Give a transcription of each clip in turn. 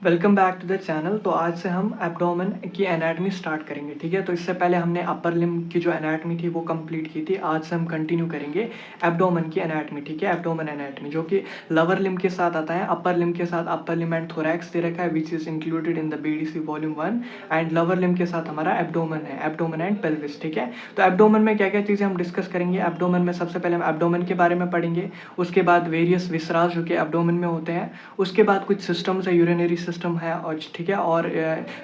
Welcome back to the channel. तो आज से हम एब्डोमेन की एनाटमी स्टार्ट करेंगे, ठीक है। तो इससे पहले हमने अपर लिम्ब की जो एनाटमी थी वो कंप्लीट की थी। आज से हम कंटिन्यू करेंगे एब्डोमेन की एनाटमी, ठीक है। एब्डोमेन एनाटमी जो कि लोअर लिम्ब के साथ आता है, अपर लिम्ब के साथ अपर लिम्ब एंड थोरैक्स दे रखा है which is included in the BDC volume 1 and lower limb के साथ हमारा एब्डोमेन है, एब्डोमेन एंड पेल्विस, ठीक है। तो एब्डोमेन में क्या क्या चीज़ें हम डिस्कस करेंगे। एब्डोमेन में सबसे पहले हम एब्डोमेन के बारे में पढ़ेंगे, उसके बाद वेरियस विसराज जो कि एब्डोमेन में होते हैं, उसके बाद कुछ सिस्टम्स है, यूरिनरी सिस्टम है और ठीक है, और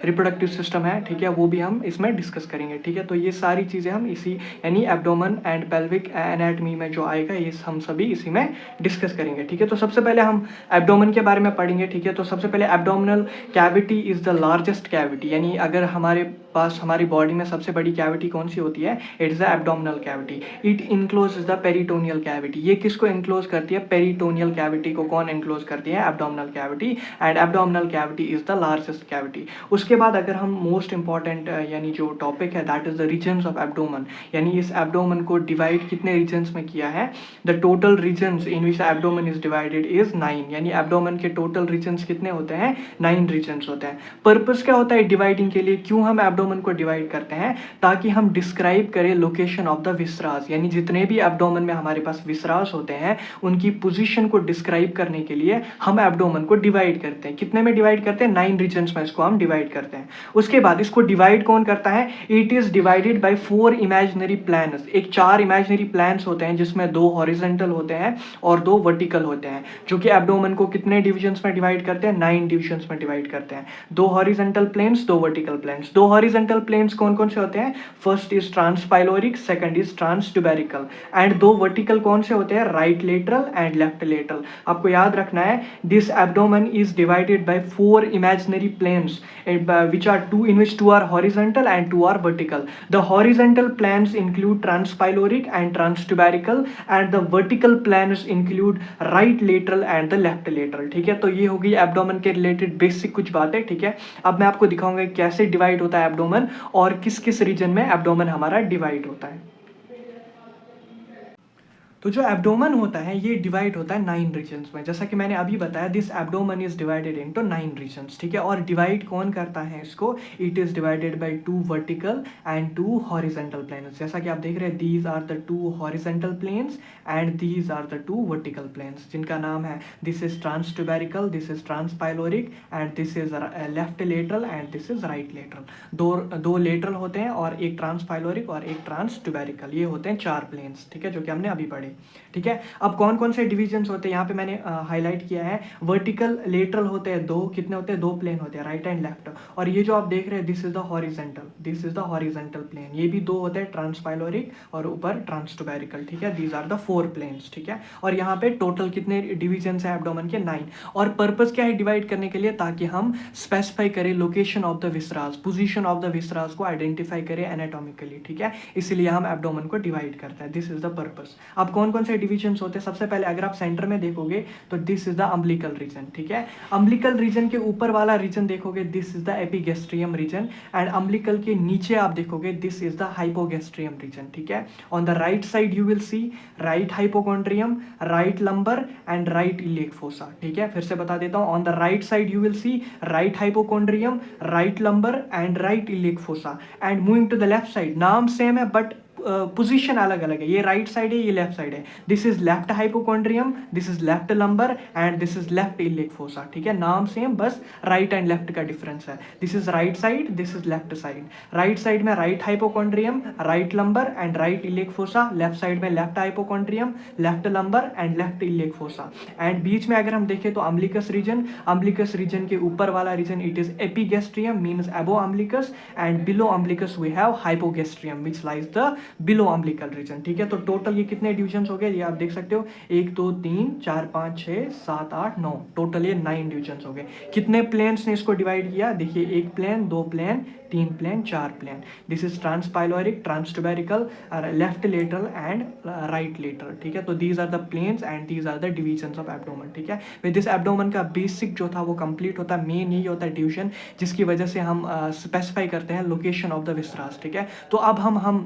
रिप्रोडक्टिव सिस्टम है, ठीक है, वो भी हम इसमें डिस्कस करेंगे, ठीक है। तो ये सारी चीज़ें हम इसी यानी एब्डोमेन एंड पेल्विक एनाटमी में जो आएगा ये हम सभी इसी में डिस्कस करेंगे, ठीक है। तो सबसे पहले हम एब्डोमेन के बारे में पढ़ेंगे, ठीक है। तो सबसे पहले abdominal cavity is the largest cavity, यानी अगर हमारे पास हमारी बॉडी में सबसे बड़ी कैविटी कौन सी होती है, it is the abdominal cavity. It enclose the peritoneal cavity. ये किसको इनक्लोज करती है, पेरिटोनियल कैविटी को कौन इनक्लोज करती है, abdominal cavity. And abdominal cavity is the largest cavity. उसके बाद अगर हम मोस्ट इंपॉर्टेंट यानी जो टॉपिक है that is the regions of abdomen, यानी इस एब्डोमन को डिवाइड कितने रीजन्स में किया है। The total regions in which abdomen is divided is 9, यानी एब्डोमन के टोटल रीजन्स कितने होते हैं, 9 रीजन्स होते हैं। पर्पस क्या होता है डिवाइडिंग के लिए, क्यों हम एब्डोमन को डिवाइड करते हैं, ताकि हम डिस्क्राइब करें लोकेशन ऑफ द विसराज, यानी जितने भी एब्डोमन में हमारे पास विसराज होते हैं उनकी पोजीशन को डिस्क्राइब करने के लिए हम एब्डोमन को डिवाइड करते हैं। कितने में डिवाइड करते हैं, 9 रीजन्स में इसको हम डिवाइड करते हैं। उसके बाद इसको डिवाइड कौन करता है, it is divided by 4 imaginary plans. एक 4 इमेजिनरी प्लान्स होते हैं जिसमें 2 हॉरिजॉन्टल होते हैं और 2 वर्टिकल होते हैं, जो कि एब्डोमन को कितने डिविजन्स में डिवाइड करते हैं, 9 डिविजन्स में डिवाइड करते हैं। 2 horizontal planes, 2 vertical planes. 2 horizontal planes कौन कौन से होते हैं, first is transpyloric, second is transtubercular. And 2 vertical कौन से होते हैं, right lateral and left lateral. आपको याद रखना है this abdomen is divided by 4 imaginary planes which are 2 in which 2 are horizontal and 2 are vertical. The horizontal planes include transpyloric and transtuberical and the vertical planes include right lateral and the left lateral, ठीक है। तो ये होगी abdomen के related basic कुछ बातें, ठीक है। अब मैं आपको दिखाऊंगा कैसे डिवाइड होता है एब्डोमेन और किस किस रीजन में एब्डोमेन हमारा डिवाइड होता है। तो जो एब्डोमन होता है ये डिवाइड होता है 9 रीजन्स में, जैसा कि मैंने अभी बताया this abdomen is divided into 9 regions, ठीक है। और डिवाइड कौन करता है इसको, it is divided by 2 vertical and 2 horizontal planes. जैसा कि आप देख रहे हैं these are the 2 horizontal planes and these are the 2 vertical planes, जिनका नाम है this is transtubercular, this is transpyloric and this is left lateral and this is right lateral. दो लेटरल होते हैं और एक ट्रांसपाइलोरिक और एक ट्रांसट्यूबेरिकल, ये होते हैं 4 प्लेन्स, ठीक है, जो कि हमने अभी पढ़े, ठीक है। अब कौन कौन से डिविजन्स होते हैं यहाँ पे मैंने हाईलाइट किया है। वर्टिकल लेटरल होते हैं 2, कितने होते हैं, 2 प्लेन होते हैं, राइट एंड लेफ्ट। और ये जो आप देख रहे हैं this is the horizontal, this is the horizontal plane, ये भी 2 होते हैं, ट्रांसपाइलोरिक और ऊपर ट्रांसट्यूबेरिकल, ठीक है। दीज आर द 4 प्लेन्स, ठीक है। और यहाँ पे टोटल कितने डिविजन्स है एब्डोमेन के, 9। और पर्पस क्या है डिवाइड करने के लिए, ताकि हम स्पेसिफाई करें location of the viscera, position of the viscera को आइडेंटिफाई करें एनाटॉमिकली, ठीक है। इसलिए हम एब्डोमेन को डिवाइड करते हैं, दिस इज द पर्पस। अब कौन कौन से डिविजन्स होते हैं, सबसे पहले अगर आप सेंटर में देखोगे तो this is the umbilical region, ठीक है। अम्बिलिकल रीजन के ऊपर वाला रीजन देखोगे this is the epigastrium region and umbilical के नीचे आप देखोगे this is the hypogastrium region, ठीक है। On the right side you will see right hypochondrium, right lumbar and right iliac fossa, ठीक है। फिर से बता देता हूं, on the right side you will see right hypochondrium, right lumbar and right iliac fossa. And moving to the left side, नाम same है but position अलग अलग है, ये राइट साइड है ये लेफ्ट साइड है। This is left hypochondrium, this is left lumbar and this is left iliac fossa, ठीक है। नाम सेम, बस राइट एंड लेफ्ट का डिफरेंस है। This is right side, this is left side. Right side में right hypochondrium, right lumbar and right iliac fossa, left side में left hypochondrium, left lumbar and left iliac fossa. And बीच में अगर हम देखें तो अम्बिलिकस रीजन, अम्बिलिकस रीजन के ऊपर वाला region it is epigastrium means above umbilicus and below umbilicus we have hypogastrium which lies the below umbilical region, ठीक है। तो टोटल ये कितने डिविजन्स हो गए, ये आप देख सकते हो 1 2 3 4 5 6 7 8 9, टोटल ये 9 डिविजन्स हो गए। कितने प्लेन्स ने इसको डिवाइड किया, देखिए 1 plane, 2 plane, 3 plane, 4 plane. This is transpyloric, transtubercular, left lateral and right lateral, ठीक है। तो these are the planes and these are the divisions of abdomen, ठीक है। विद दिस एब्डोमेन का बेसिक जो था वो कंप्लीट होता है। मेन यही होता है डिवीजन जिसकी वजह से हम स्पेसिफाई करते हैं लोकेशन ऑफ द विसराज, ठीक है। तो अब हम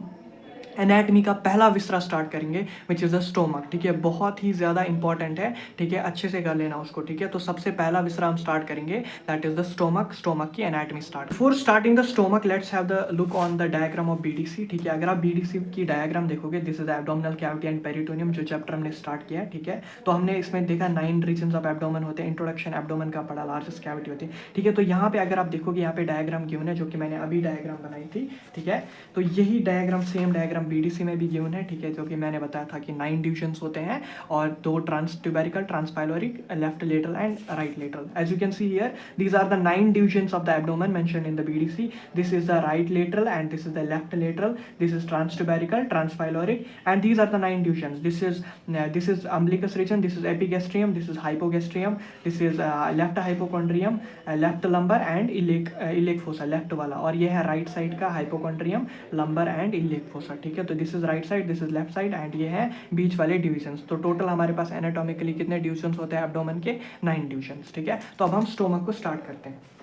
एनाटमी का पहला विसरा स्टार्ट करेंगे विच इज़ द स्टोमक, ठीक है, बहुत ही ज़्यादा इंपॉर्टेंट है, ठीक है, अच्छे से कर लेना उसको, ठीक है। तो सबसे पहला विसरा हम स्टार्ट करेंगे, that is the stomach, stomach की anatomy start. Before starting the stomach let's have the look on the diagram of BDC, ठीक है। अगर आप बीडीसी की डायग्राम देखोगे, this is abdominal cavity and peritoneum, जो चैप्टर हमने स्टार्ट किया है, ठीक है। तो हमने इसमें देखा 9 रीजन ऑफ एब्डोमेन होते हैं, इंट्रोडक्शन एब्डोमेन का पड़ा, लार्जेस्ट कैविटी होती है, ठीक है। तो यहाँ पे अगर आप देखोगे, यहाँ पे डायग्राम गिवन है, जो कि मैंने अभी डायग्राम बनाई थी, ठीक है। तो यही डायग्राम, सेम डायग्राम बीडीसी में भी गिवन है, ठीक है, जो कि मैंने बताया था कि 9 डिविजन्स होते हैं और 2 transtubercular, transpyloric, left lateral and right lateral. As you can see here, these are the 9 divisions of the abdomen mentioned in the BDC. This is the right lateral and this is the left lateral. This is transtuberical, transpyloric, and these are the 9 divisions. This is umbilicus region. This is epigastrium. This is hypogastrium. This is left hypochondrium, left lumbar and iliac fossa, left वाला, और ये है right side का hypochondrium, lumbar and iliac fossa, ठीक है। तो this is right side, this is left side and ये है बीच वाले डिविजन्स। तो टोटल हमारे पास एनाटॉमिकली कितने डिविजन्स होते हैं एब्डोमेन के? 9 डिविजन्स, ठीक है। तो अब हम स्टोमक को स्टार्ट करते हैं।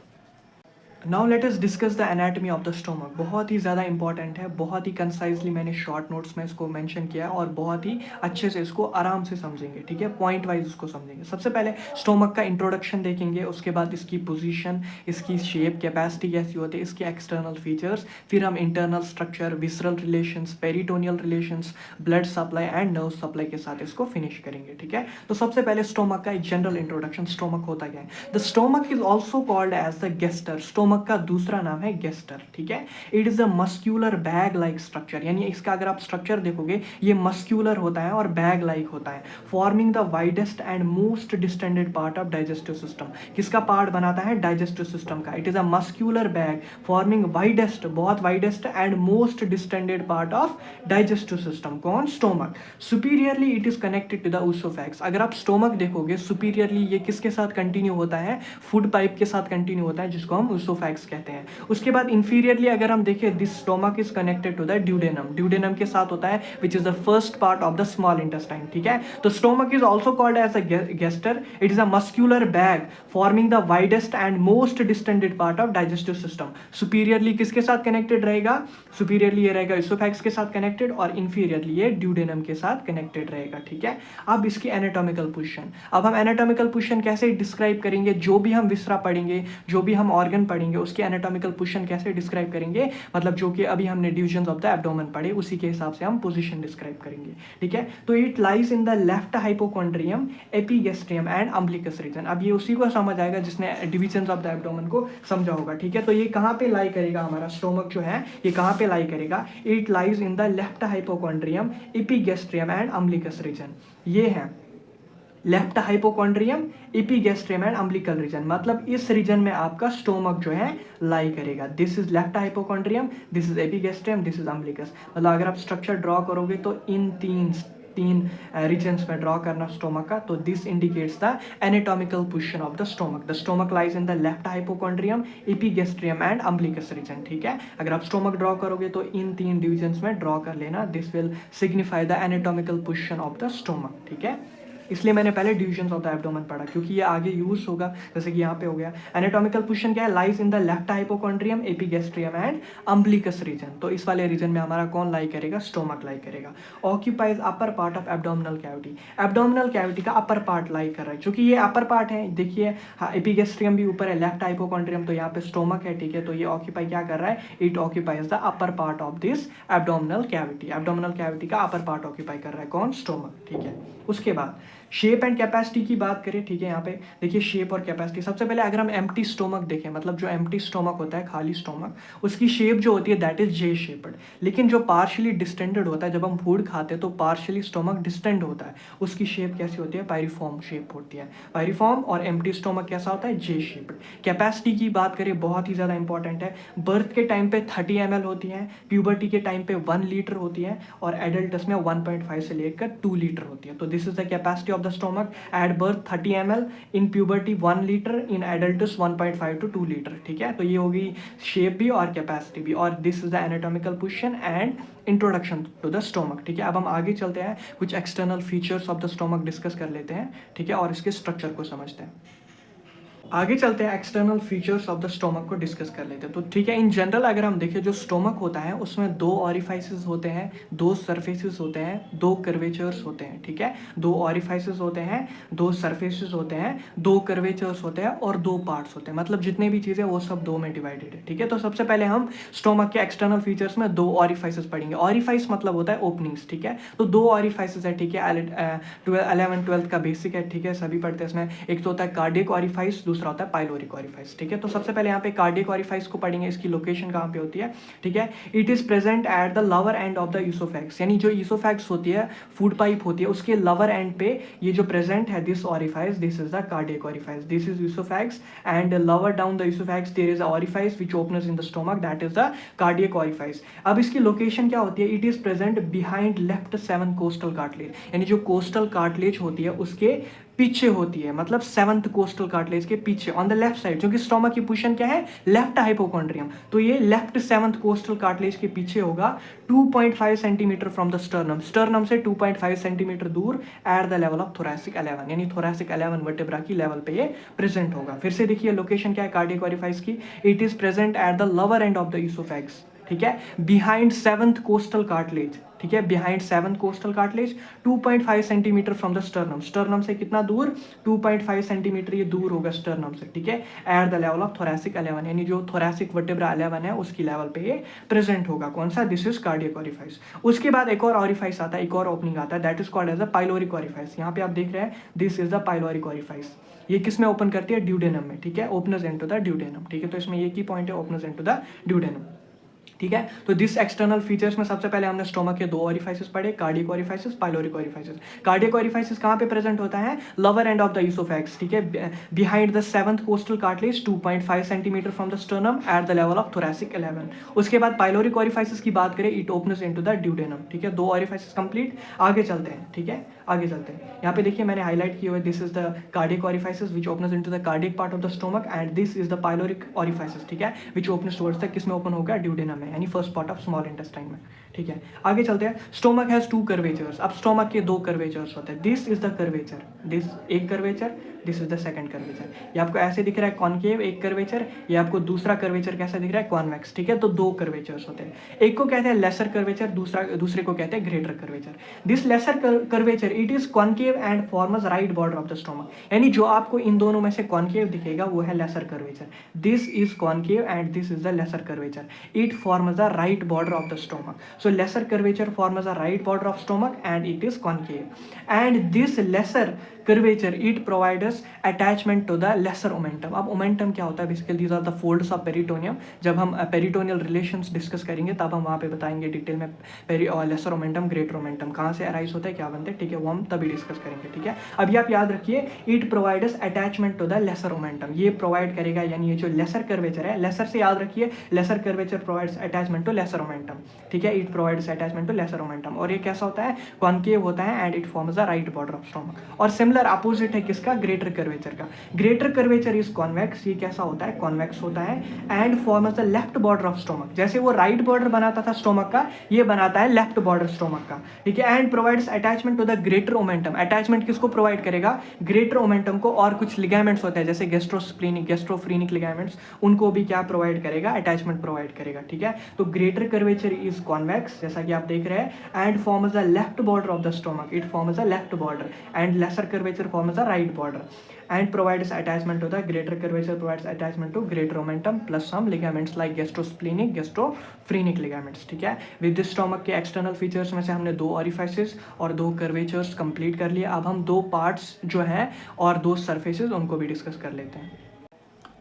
Now let us discuss the anatomy of the stomach. बहुत ही ज़्यादा इंपॉर्टेंट है, बहुत ही कंसाइजली मैंने शॉर्ट नोट्स में इसको मेंशन किया है और बहुत ही अच्छे से इसको आराम से समझेंगे, ठीक है, पॉइंट वाइज उसको समझेंगे। सबसे पहले स्टोमक का इंट्रोडक्शन देखेंगे, उसके बाद इसकी पोजीशन, इसकी शेप, कैपेसिटी कैसी होती है, इसके एक्सटर्नल फीचर्स, फिर हम internal structure, visceral relations, peritoneal relations, blood supply and nerve supply के साथ इसको फिनिश करेंगे, ठीक है। तो सबसे पहले स्टोमक का एक जनरल इंट्रोडक्शन, स्टोमक होता क्या है। The stomach is also called as the gaster, stomach का दूसरा नाम है गेस्टर, ठीक है। It is a muscular bag like structure, यानी इसका अगर आप स्ट्रक्चर देखोगे, ये मस्क्यूलर होता है और बैग लाइक होता है, forming the widest and most distended part of digestive system. किसका पार्ट बनाता है? डाइजेस्टिव सिस्टम का। It is a muscular bag forming widest, बहुत widest and most distended part of digestive system. कौन? Stomach. Superiorly it is connected to the oesophagus. अगर आप stomach देखोगे, superiorly ये किसके साथ कंटिन्यू होता है? फूड पाइप के साथ कंटिन्यू होता है, जिसको हम ऊसोफैक्स कहते हैं। उसके बाद इंफीरियरली अगर हम देखें, this stomach is connected to the duodenum, duodenum के साथ होता है, which is the first part of the small intestine, ठीक है। तो stomach is also called as a gaster. It is a muscular bag forming the widest and most distended part of digestive system. Superiorly किसके साथ connected रहेगा? Superiorly ये रहेगा ईसोफैक्स के साथ कनेक्टेड, और इंफीरियरली ये ड्यूडेनम के साथ कनेक्टेड रहेगा, ठीक है। अब इसकी एनाटॉमिकल पोजीशन, अब हम एनाटॉमिकल पोजीशन कैसे डिस्क्राइब करेंगे? जो भी हम विसरा पढ़ेंगे, जो भी हम ऑर्गन पढ़ेंगे, उसकी एनाटॉमिकल पोजीशन कैसे डिस्क्राइब करेंगे? मतलब जो कि अभी हमने डिविजन्स ऑफ द एब्डोमेन पढ़े, उसी के हिसाब से हम पोजीशन डिस्क्राइब करेंगे, ठीक है। तो it lies in the left hypochondrium, epigastrium and umbilicus region. अब ये उसी को समझ आएगा जिसने डिविजन्स ऑफ द एब्डोमेन को समझा होगा, ठीक है। तो ये कहाँ पे लाई करेगा? हमारा स्टोमक जो है ये कहाँ पे लाई करेगा? It lies in the left hypochondrium, epigastrium and umbilicus region. ये है left hypochondrium, epigastrium and umbilical region. मतलब इस रीजन में आपका स्टोमक जो है लाई करेगा। This is left hypochondrium, this is epigastrium, this is umbilicus. मतलब अगर आप स्ट्रक्चर ड्रॉ करोगे तो इन तीन रीजन्स में ड्रॉ करना स्टोमक का। तो this indicates the anatomical position of the stomach. The stomach lies in the left hypochondrium, epigastrium and umbilicus region, ठीक है। अगर आप स्टोमक ड्रॉ करोगे तो इन 3 डिविजन्स में ड्रॉ कर लेना। This will signify the anatomical position of the stomach, ठीक है। इसलिए मैंने पहले डिविजन्स ऑफ द एब्डोमेन पढ़ा, क्योंकि ये आगे यूज होगा, जैसे कि यहाँ पे हो गया। एनाटॉमिकल पोजीशन क्या है? Lies in the left hypochondrium, epigastrium and umbilicus region. तो इस वाले रीजन में हमारा कौन लाई करेगा? स्टोमक लाई करेगा। Occupies upper part of abdominal cavity, abdominal cavity का अपर पार्ट लाई कर रहा है, क्योंकि ये अपर पार्ट है। देखिए हाँ, एपिगैस्ट्रियम भी ऊपर है, लेफ्ट हाइपोकॉन्ड्रियम, तो यहाँ पे स्टोमक है, ठीक है। तो ये ऑक्यूपाई क्या कर रहा है? It occupies the upper part of this abdominal cavity. Abdominal cavity का अपर पार्ट ऑक्यूपाई कर रहा है कौन? स्टोमक, ठीक है। उसके बाद शेप एंड कैपेसिटी की बात करें, ठीक है। यहाँ पे देखिए शेप और कैपेसिटी। सबसे पहले अगर हम एम्प्टी स्टोमक देखें, मतलब जो एम्प्टी स्टोमक होता है, खाली स्टोमक, उसकी शेप जो होती है दैट इज जे शेप्ड। लेकिन जो पार्शियली डिस्टेंडेड होता है, जब हम फूड खाते हैं तो पार्शियली स्टोमक डिस्टेंड होता है, उसकी शेप कैसी होती है? पायरिफॉर्म शेप होती है। पायरिफॉर्म और एम्प्टी स्टोमक कैसा होता है? जे शेप्ड। कैपेसिटी की बात करें, बहुत ही ज़्यादा इंपॉर्टेंट है। बर्थ के टाइम पे 30 ml होती है, प्यूबर्टी के टाइम पे 1 लीटर होती है, और एडल्टस में 1.5 से लेकर 2 लीटर होती है। तो this is the capacity of the stomach. At birth 30 ml, in puberty 1 litre, in adults 1.5 to 2 litre, ठीक है। तो ये होगी शेप भी और कैपेसिटी भी। और this is the anatomical position and introduction to the stomach, ठीक है। अब हम आगे चलते हैं, कुछ external features of the stomach discuss कर लेते हैं, ठीक है, और इसके स्ट्रक्चर को समझते हैं। आगे चलते हैं, external features of the stomach को डिस्कस कर लेते हैं। तो ठीक है, इन जनरल अगर हम देखें जो स्टोमक होता है उसमें दो ऑरिफाइसेस होते हैं, दो सरफेसेस होते हैं, दो कर्वेचर्स होते हैं। ठीक है, दो ऑरिफाइसेस होते हैं, दो सरफेसेस होते हैं, दो कर्वेचर्स होते हैं और दो पार्ट्स होते हैं। मतलब जितने भी चीज़ें वो सब दो में डिवाइडेड है। ठीक है, तो सबसे पहले हम स्टोमक के एक्सटर्नल फीचर्स में दो ऑरिफाइसेस पढ़ेंगे। ऑरिफाइस मतलब होता है ओपनिंग्स। ठीक है, तो दो ऑरिफाइसेस है। ठीक है, 11th-12th का बेसिक है। ठीक है, सभी पढ़ते हैं इसमें। एक तो होता है कार्डियक ऑरिफाइस, दूसरा होता है पाइलोरिक ऑरिफाइस। ठीक है, तो सबसे पहले यहाँ पे कार्डियक ऑरिफाइस को पढ़ेंगे। इसकी लोकेशन कहाँ पे होती है? ठीक है, it is present at the lower end of the oesophagus, यानी जो ईसोफेक्स होती है, फूड पाइप होती है, उसके लोअर एंड पे ये जो प्रेजेंट है this orifice, this is the cardiac orifice. This is oesophagus and lower down the oesophagus there is a orifice which opens in the stomach, that is the cardiac orifice. अब इसकी location क्या होती है? It is present behind left 7 costal cartilage, यानी जो costal cartilage होती है उसके पीछे होती है, मतलब 7th कोस्टल कार्टिलेज के पीछे ऑन द लेफ्ट साइड, क्योंकि स्टोमक की पोजीशन क्या है? लेफ्ट हाइपोकॉन्ड्रियम, तो ये लेफ्ट 7th कोस्टल कार्टिलेज के पीछे होगा 2.5 centimetre from the sternum, sternum से 2.5 सेंटीमीटर दूर eight the level of thoracic 11, यानी थोरैसिक 11 वर्टेब्रा की लेवल पे ये प्रेजेंट होगा। फिर से देखिए लोकेशन क्या है कार्डियक ऑरिफाइस की? It is present at the lower end of the oesophagus. ठीक है, बिहाइंड 7th कोस्टल कार्टिलेज। ठीक है, behind 7th costal cartilage, 2.5 centimetre from the sternum, sternum से कितना दूर? 2.5 सेंटीमीटर ये दूर होगा स्टर्नम से। ठीक है, eight the level of thoracic 11, यानी जो थोरैसिक वर्टेब्रा 11 है उसकी लेवल पे ये प्रेजेंट होगा। कौन सा? This is cardiac orifice. उसके बाद एक और ऑरिफाइस आता है, एक और ओपनिंग आता है, that is called as a pyloric orifice. यहाँ पे आप देख रहे हैं this is the pyloric orifice. ये किस में ओपन करती है? ड्यूडेनम में। ठीक है, ओपनस इनटू द ड्यूडेनम। ठीक है, तो इसमें ये की पॉइंट है, ओपनस इनटू द ड्यूडेनम। ठीक है, तो दिस एक्सटर्नल फीचर्स में सबसे पहले हमने स्टोमक के दो ऑरिफाइसेस पढ़े, कार्डियक ऑरिफाइसेस, पाइलोरिक ऑरिफाइसेस। कार्डियक ऑरिफाइसेस कहाँ पे प्रेजेंट होता है? Lower end of the oesophagus. ठीक है, behind the 7th costal cartilage, 2.5 centimetre from the sternum eight the level of thoracic 11। उसके बाद पाइलोरिक ऑरिफाइसेस की बात करें, it opens into the duodenum. ठीक है, दो ऑरिफाइसेस कंप्लीट। आगे चलते हैं। ठीक है, आगे चलते हैं। यहाँ पे देखिए मैंने हाईलाइट किया हुआ है, this is the cardiac orifices which opens into the cardiac part of the stomach, and this is the pyloric orifices. ठीक है, व्हिच ओपन्स टुवर्ड्स द किस में ओपन होगा? ड्यूडेनम में, यानी first part of small intestine में। ठीक है, आगे चलते हैं। Stomach has 2 curvatures. अब स्टोमक के 2 कर्वेचर्स होते हैं। This is the curvature, this एक curvature, this is the second curvature. ये आपको ऐसे दिख रहा है कॉनकेव एक कर्वेचर, ये आपको दूसरा कर्वेचर कैसा दिख रहा है? कॉन्वेक्स। ठीक है, तो 2 कर्वेचर्स होते हैं। एक को कहते हैं लेसर कर्वेचर, दूसरे को कहते हैं greater curvature. This lesser curvature it is concave and forms right border of the stomach, यानी जो आपको इन दोनों में से कॉनकेव दिखेगा वो है lesser curvature. This is concave and this is the lesser curvature, it forms the right border of the stomach. So lesser curvature forms a right border of stomach and it is concave. And this lesser curvature it provides attachment to the lesser omentum. अब omentum क्या होता है? Basically these are the folds of peritoneum. जब हम peritoneal relations discuss करेंगे तब हम वहाँ पे बताएंगे डिटेल में lesser omentum, greater omentum कहाँ से arise होता है, क्या बनते हैं। ठीक है, वो हम तभी डिस्कस करेंगे। ठीक है, अभी आप याद रखिए it provides attachment to the lesser omentum, ये प्रोवाइड करेगा, यानी ये जो lesser curvature है, lesser से याद रखिए lesser curvature provides attachment to lesser omentum। ठीक है, it provides attachment to lesser omentum, और ये कैसा होता है? कॉनकेव होता है and it forms the right border of stomach. और सिमिलर अपोजिट है किसका? ग्रेटर कर्वेचर का। ग्रेटर कर्वेचर इज कॉन्वेक्स, ये कैसा होता है? कॉन्वेक्स होता है and forms the left border of stomach. जैसे वो राइट बॉर्डर बनाता था स्टोमक का, ये बनाता है लेफ्ट बॉर्डर स्टोमक का। ठीक है, and provides attachment to the greater omentum. Attachment किसको प्रोवाइड करेगा? ग्रेटर ओमेंटम को। और कुछ लिगामेंट्स होते हैं जैसे गैस्ट्रोस्प्लेनिक, गैस्ट्रोफ्रीनिक लिगामेंट्स, उनको भी क्या प्रोवाइड करेगा? अटैचमेंट प्रोवाइड करेगा। ठीक है, तो ग्रेटर कर्वेचर इज कॉन्वेक्स जैसा कि आप देख रहे हैं, and forms the left border of the stomach, it forms the left border, and lesser curvature forms the right border, and provides attachment to the greater curvature provides attachment to greater omentum plus some ligaments like gastrosplenic, gastrophrenic ligaments। ठीक है, with this stomach के external features में से हमने 2 ऑरिफाइसेस और 2 curvatures complete कर लिए। अब हम 2 पार्ट्स जो हैं और 2 सरफेसेस उनको भी डिस्कस कर लेते हैं।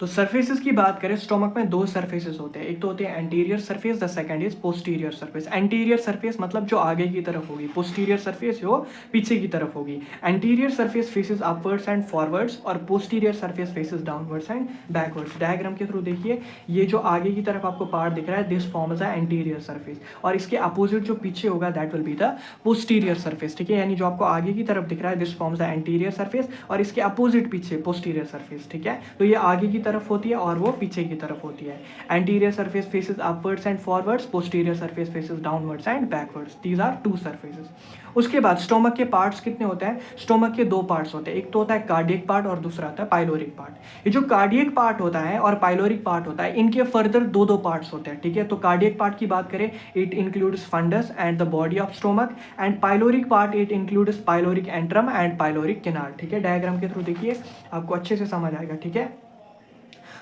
तो सरफेसेस की बात करें, स्टोमक में 2 सरफेसेस होते हैं, एक तो होती है anterior surface, the second is posterior surface. Anterior surface मतलब जो आगे की तरफ होगी, पोस्टीरियर सरफेस जो पीछे की तरफ होगी। Anterior surface faces upwards and forwards और posterior surface faces downwards and backwards. Diagram के थ्रू देखिए, ये जो आगे की तरफ आपको पार्ट दिख रहा है, this forms the anterior surface, और इसके अपोजिट जो पीछे होगा that will be the posterior surface. ठीक है, यानी जो आपको आगे की तरफ दिख रहा है this forms the anterior surface, और इसके अपोजिट पीछे पोस्टीरियर सरफेस। ठीक है, तो ये आगे की तरफ तरफ होती है और वो पीछे की तरफ होती है। Anterior surface faces upwards and forwards, posterior surface faces downwards and backwards. These are two surfaces. उसके बाद स्टोमक के पार्ट्स कितने होते हैं? स्टोमक के दो पार्ट्स होते हैं, एक तो होता है कार्डियक पार्ट और दूसरा होता है पाइलोरिक पार्ट। ये जो कार्डियक पार्ट होता है और पाइलोरिक पार्ट होता है, इनके फर्दर दो दो पार्ट्स होते हैं, ठीक है। तो कार्डियक पार्ट की बात करें, it includes fundus and the body of stomach, and pyloric part it includes pyloric antrum and pyloric canal, ठीक है। डायग्राम के थ्रू देखिए, आपको अच्छे से समझ आएगा, ठीक है।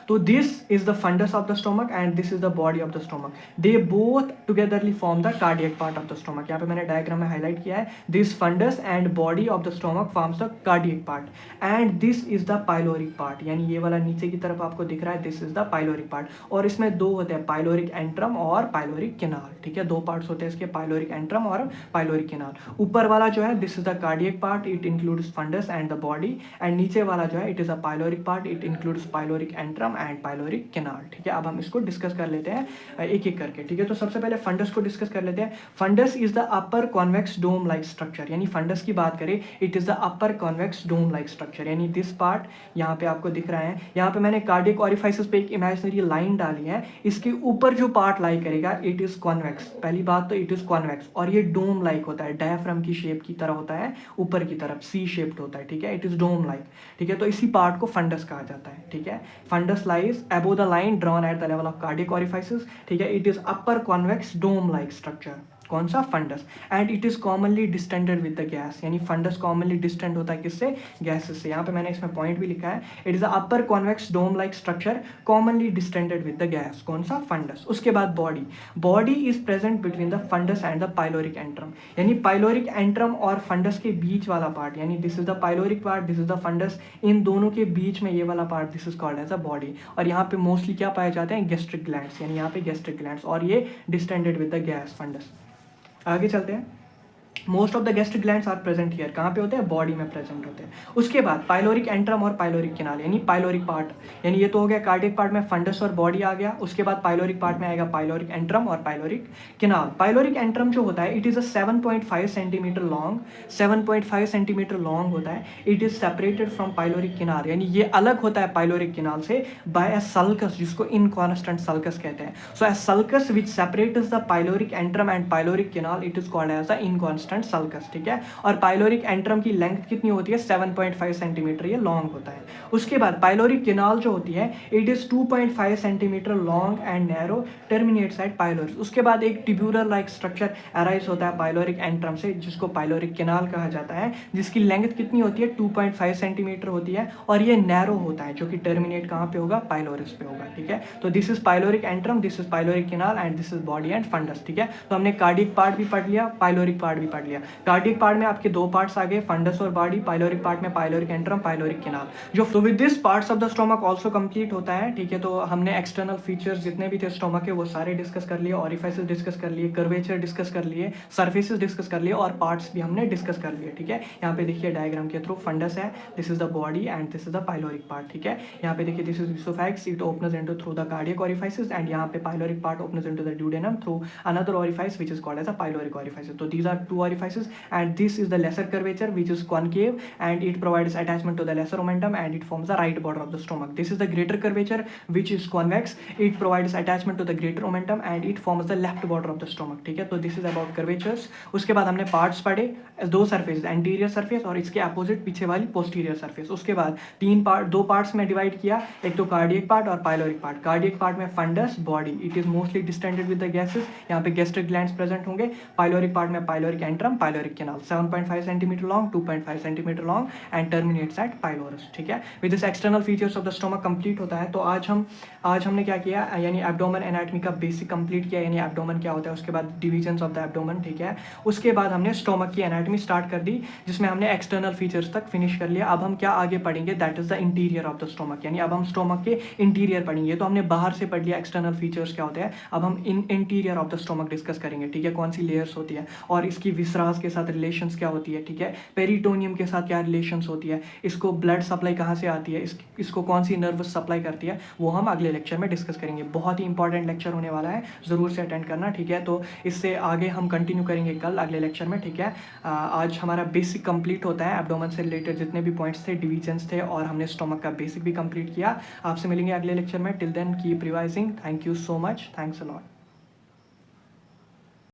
तो this is the fundus of the stomach and this is the body of the stomach. They both togetherly form the cardiac part of the stomach. यहाँ पे मैंने डायग्राम में हाईलाइट किया है, this fundus and body of the stomach forms the cardiac part and this is the pyloric part. यानी ये वाला नीचे की तरफ आपको दिख रहा है, this is the pyloric part. और इसमें दो होते हैं, पाइलोरिक एंट्रम और पाइलोरिक कैनाल, ठीक है। दो पार्ट्स होते हैं इसके, पाइलोरिक एंट्रम और पाइलोरिक कैनाल। ऊपर वाला जो है this is the cardiac part, it includes fundus and the body, and नीचे वाला जो है it is a pyloric part, it includes pyloric antrum and pyloric canal, ठीक है। अब हम इसको डिस्कस कर लेते हैं एक एक करके, ठीक है। तो सबसे पहले फंडस को डिस्कस कर लेते हैं। Fundus is the upper convex dome like structure, यानी फंडस की बात करें, it is the upper convex dome like structure, यानी दिस पार्ट यहाँ पे आपको दिख रहा है। यहाँ पे मैंने कार्डियक ऑरिफाइसेस पे एक इमेजिनरी लाइन डाली है, इसके ऊपर जो पार्ट लाई करेगा इट इज कॉन्वेक्स। पहली बात तो इट इज कॉन्वेक्स, और ये डोम लाइक होता है, डायफ्राम की शेप की तरह होता है, ऊपर की तरफ सी शेप्ड होता है, ठीक है। इट इज डोम लाइक, ठीक है। तो इसी पार्ट को फंडस कहा जाता है, ठीक है। Fundus lies above the line drawn at the level of cardiac orifices, ठीक है। It is upper convex dome like structure, कौन सा? Fundus. And it is commonly distended with the gas, यानी फंडस कॉमनली डिस्टेंड होता है किससे? Gases से। यहाँ पे मैंने इसमें पॉइंट भी लिखा है, it is the upper convex dome like structure commonly distended with the gas, कौन सा? फंडस। उसके बाद body, body is present between the fundus and the pyloric antrum, यानी पाइलोरिक एंट्रम और फंडस के बीच वाला पार्ट, यानी this is the pyloric part, this is the fundus, इन दोनों के बीच में ये वाला part, this is called as a body. और यहाँ पे मोस्टली क्या पाए जाते हैं? गैस्ट्रिक ग्लैंड्स, यानी यहाँ पे गैस्ट्रिक ग्लैंड्स, और ये distended with the gas, fundus. आगे चलते हैं। Most of the gastric glands are present here, कहाँ पे होते हैं? बॉडी में प्रेजेंट होते हैं। उसके बाद पाइलोरिक एंट्रम और पाइलोरिक कैनाल, यानी पाइलोरिक पार्ट, यानी ये तो हो गया कार्डियक पार्ट में फंडस और बॉडी आ गया। उसके बाद पाइलोरिक पार्ट में आएगा पाइलोरिक एंट्रम और पाइलोरिक कैनाल। पाइलोरिक एंट्रम जो होता है it is a 7.5 centimetre long, 7.5 centimetre long होता है। It is separated from pyloric canal, यानी ये अलग होता है पाइलोरिक कैनाल से बाय अ सल्कस, जिसको इनकॉन्स्टेंट सल्कस कहते हैं। So a sulcus which separates the pyloric antrum and pyloric canal, it is called as the inconstant sulcus, ठीक है। और पाइलोरिक एंट्रम की लेंथ कितनी होती है? 7.5 सेंटीमीटर, ये लॉन्ग होता है। उसके बाद पाइलोरिक कैनाल जो होती है it is 2.5 centimetre long and narrow, terminates at pylorus. उसके बाद एक ट्यूब्यूलर लाइक स्ट्रक्चर अराइज होता है पाइलोरिक एंट्रम से, जिसको पाइलोरिक कैनाल कहा जाता है, जिसकी लेंथ कितनी होती है? 2.5 सेंटीमीटर होती है, और ये नैरो होता है, जो कि टर्मिनेट कहाँ पे होगा? पाइलोरिस पे होगा, ठीक है। तो this is pyloric antrum, this is pyloric canal and this is body and fundus, ठीक है। तो हमने कार्डियक पार्ट भी पढ़ लिया, पाइलोरिक पार्ट भी पढ़ लिया। कार्डियक पार्ट में आपके दो पार्ट्स आ गए, फंडस और बॉडी। पाइलोरिक पार्ट में पाइलोरिक एंट्रम, पाइलोरिक कैनाल। जो तो with this parts of the stomach also complete होता है, ठीक है। तो हमने एक्सटर्नल फीचर्स जितने भी थे स्टोमक के वो सारे डिस्कस कर लिए, ऑरिफाइसेस डिस्कस कर लिए, कर्वेचर डिस्कस कर लिए, सरफेसेस डिस्कस कर लिए, और पार्ट्स भी हमने डिस्कस कर लिए, ठीक है। यहाँ पे देखिए डायग्राम के थ्रू फंडस है, this is the body and this is the pyloric part, ठीक है। यहाँ पे देखिए this is oesophagus, it opens into through the cardiac orifices, and यहाँ पे pyloric part opens into the duodenum through another orifice which is called as a pyloric orifice. तो these are two orifices and this is the lesser curvature which is concave and it provides attachment to the lesser omentum and it forms the right border of the stomach. This is the greater curvature which is convex, it provides attachment to the greater omentum and it forms the left border of the stomach, ठीक है। तो this is about curvatures। उसके बाद हमने parts पढ़े, दो surface, anterior surface और इसके opposite पीछे वाली posterior surface। उसके बाद दो parts में divide किया, एक तो cardiac part और pyloric part। cardiac part में fundus, body, it is mostly distended with the gases, यहाँ पे gastric glands present होंगे। pyloric part में pyloric antrum, pyloric canal, 7.5 centimetre long, 2.5 centimetre long and terminates at pylorus, ठीक है। With this external features of the stomach complete होता है। तो आज हमने क्या किया, यानी एब्डोमेन एनाटॉमी का बेसिक कंप्लीट किया, यानी एब्डोमेन क्या होता है, उसके बाद डिविजन्स ऑफ द एब्डोमेन, ठीक है। उसके बाद हमने स्टोमक की एनाटॉमी स्टार्ट कर दी, जिसमें हमने एक्सटर्नल फीचर्स तक फिनिश कर लिया। अब हम क्या आगे पढ़ेंगे, that is the interior of the stomach, यानी अब हम स्टोमक के इंटीरियर पढ़ेंगे। तो हमने बाहर से पढ़ लिया एक्सटर्नल फीचर्स क्या होते हैं, अब हम interior of the stomach discuss करेंगे, ठीक है। कौन सी लेयर्स होती है और इसकी विसरास के साथ रिलेशंस क्या होती है, ठीक है, पेरिटोनियम के साथ क्या रिलेशंस होती है, इसको ब्लड सप्लाई कहाँ से आती है, इसको कौन सी नर्व सप्लाई करती है, वो हम अगले लेक्चर में डिस्कस करेंगे। बहुत ही इंपॉर्टेंट लेक्चर होने वाला है, ज़रूर से अटेंड करना, ठीक है। तो इससे आगे हम कंटिन्यू करेंगे कल अगले लेक्चर में, ठीक है। आज हमारा बेसिक कंप्लीट होता है, एब्डोमेन से रिलेटेड जितने भी पॉइंट्स थे, डिवीजन्स थे, और हमने स्टोमक का बेसिक भी कंप्लीट किया। आपसे मिलेंगे अगले लेक्चर में। Till then keep revising. Thank you so much, thanks a lot.